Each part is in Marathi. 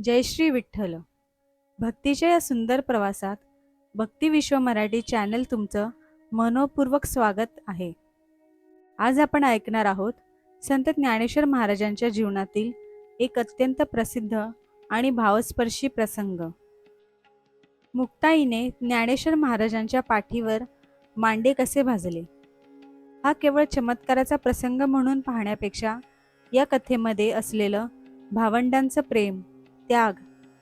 जय श्री विठ्ठल. भक्तीच्या या सुंदर प्रवासात भक्ती विश्व मराठी चॅनल तुमचं मनोपूर्वक स्वागत आहे. आज आपण ऐकणार आहोत संत ज्ञानेश्वर महाराजांच्या जीवनातील एक अत्यंत प्रसिद्ध आणि भावस्पर्शी प्रसंग. मुक्ताईने ज्ञानेश्वर महाराजांच्या पाठीवर मांडे कसे भाजले. हा केवळ चमत्काराचा प्रसंग म्हणून पाहण्यापेक्षा या कथेमध्ये असलेलं भावंडांचं प्रेम, त्याग,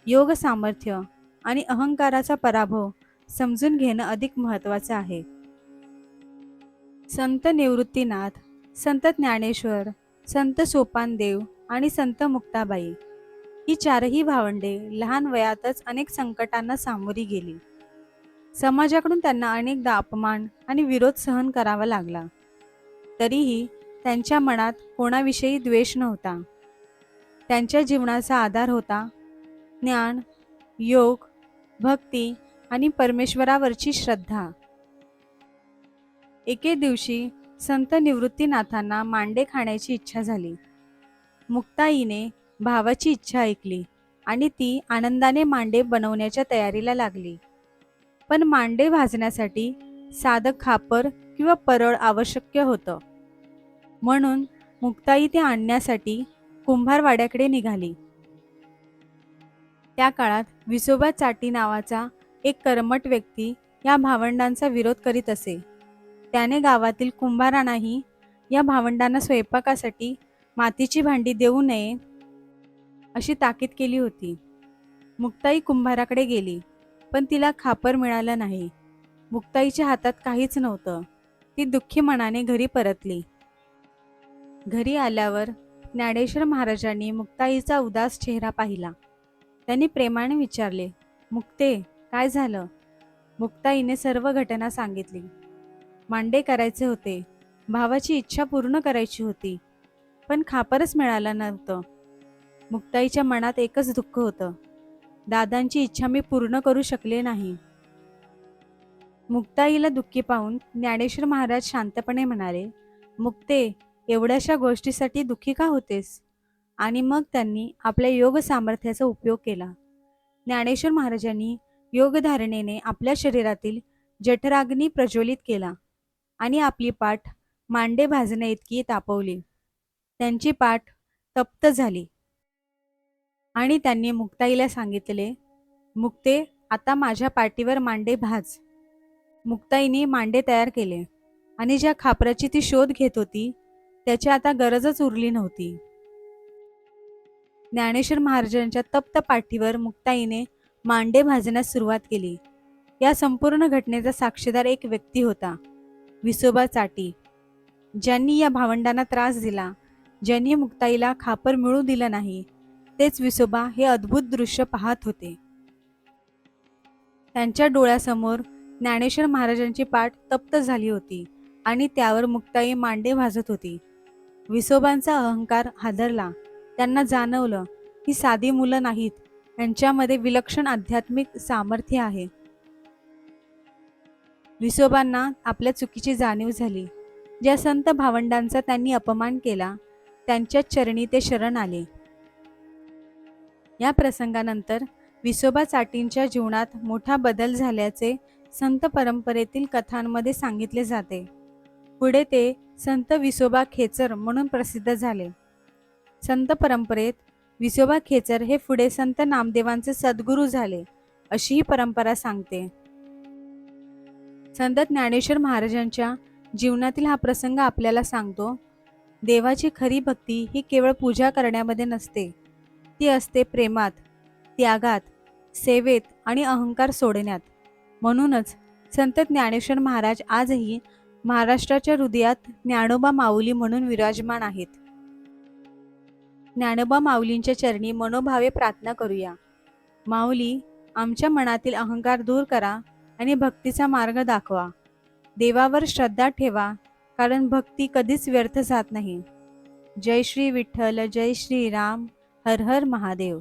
योग सामर्थ्य आणि अहंकाराचा पराभव समजून घेणं अधिक महत्त्वाचं आहे. संत निवृत्तीनाथ, संत ज्ञानेश्वर, संत सोपानदेव आणि संत मुक्ताबाई ही चारही भावंडे लहान वयातच अनेक संकटांना सामोरी गेली. समाजाकडून त्यांना अनेकदा अपमान आणि विरोध सहन करावा लागला. तरीही त्यांच्या मनात कोणाविषयी द्वेष नव्हता. त्यांच्या जीवनाचा आधार होता ज्ञान, योग, भक्ती आणि परमेश्वरावरची श्रद्धा. एके दिवशी संत निवृत्तीनाथांना मांडे खाण्याची इच्छा झाली. मुक्ताईने भावाची इच्छा ऐकली आणि ती आनंदाने मांडे बनवण्याच्या तयारीला लागली. पण मांडे भाजण्यासाठी साधं खापर किंवा परळ आवश्यक होतं. म्हणून मुक्ताई ते आणण्यासाठी कुंभारवाड्याकडे निघाली. त्या काळात विसोबा चाटी नावाचा एक कर्मठ व्यक्ती या भावंडांचा विरोध करीत असे. त्याने गावातील कुंभारांनाही या भावंडांना स्वयंपाकासाठी मातीची भांडी देऊ नये अशी ताकीद केली होती. मुक्ताई कुंभाराकडे गेली, पण तिला खापर मिळालं नाही. मुक्ताईच्या हातात काहीच नव्हतं. ती दुःखी मनाने घरी परतली. घरी आल्यावर ज्ञानेश्वर महाराजांनी मुक्ताईचा उदास चेहरा पाहिला. त्यांनी प्रेमाने विचारले, मुक्ते, काय झालं? मुक्ताईने सर्व घटना सांगितली. मांडे करायचे होते, भावाची इच्छा पूर्ण करायची होती, पण खापरच मिळालं नव्हतं. मुक्ताईच्या मनात एकच दुःख होतं, दादांची इच्छा मी पूर्ण करू शकले नाही. मुक्ताईला दुःखी पाहून ज्ञानेश्वर महाराज शांतपणे म्हणाले, मुक्ते, एवढ्याशा गोष्टीसाठी दुःखी का होतेस? आणि मग त्यांनी आपल्या योग सामर्थ्याचा उपयोग केला. ज्ञानेश्वर महाराजांनी योगधारणेने आपल्या शरीरातील जठराग्नी प्रज्वलित केला आणि आपली पाठ मांडे भाजण्या इतकी तापवली. त्यांची पाठ तप्त झाली आणि त्यांनी मुक्ताईला सांगितले, मुक्ते, आता माझ्या पाठीवर मांडे भाज. मुक्ताईने मांडे तयार केले आणि ज्या खापराची ती शोध घेत होती त्याची आता गरजच उरली नव्हती. ज्ञानेश्वर महाराजांच्या तप्त पाठीवर मुक्ताईने मांडे भाजण्यास सुरुवात केली. या संपूर्ण घटनेचा साक्षीदार एक व्यक्ती होता, विसोबा चाटी. ज्यांनी या भावंडांना त्रास दिला, ज्यांनी मुक्ताईला खापर मिळू दिलं नाही, तेच विसोबा हे अद्भुत दृश्य पाहत होते. त्यांच्या डोळ्यासमोर ज्ञानेश्वर महाराजांची पाठ तप्त झाली होती आणि त्यावर मुक्ताई मांडे भाजत होती. विसोबांचा अहंकार हादरला. त्यांना जाणवलं ही साधी मुलं नाहीत, यांच्यामध्ये विलक्षण आध्यात्मिक सामर्थ्य आहे. विसोबांना आपल्या चुकीची जाणीव झाली. ज्या संत भावंडांचा त्यांनी अपमान केला, त्यांच्याच चरणी ते शरण आले. या प्रसंगानंतर विसोबा चाटींच्या जीवनात मोठा बदल झाल्याचे संत परंपरेतील कथांमध्ये सांगितले जाते. पुढे ते संत विसोबा खेचर म्हणून प्रसिद्ध झाले. संत परंपरेत विसोबा खेचर हे पुढे संत नामदेवांचे सद्गुरू झाले अशी ही परंपरा सांगते. संत ज्ञानेश्वर महाराजांच्या जीवनातील हा प्रसंग आपल्याला सांगतो, देवाची खरी भक्ती ही केवळ पूजा करण्यामध्ये नसते. ती असते प्रेमात, त्यागात, सेवेत आणि अहंकार सोडण्यात. म्हणूनच संत ज्ञानेश्वर महाराज आजही महाराष्ट्राच्या हृदयात ज्ञानोबा माऊली म्हणून विराजमान आहेत. ज्ञानोबा माऊलींच्या चरणी मनोभावे प्रार्थना करूया. माऊली, आमच्या मनातील अहंकार दूर करा आणि भक्तीचा मार्ग दाखवा. देवावर श्रद्धा ठेवा, कारण भक्ती कधीच व्यर्थ जात नाही. जय श्री विठ्ठल, जय श्री राम, हर हर महादेव.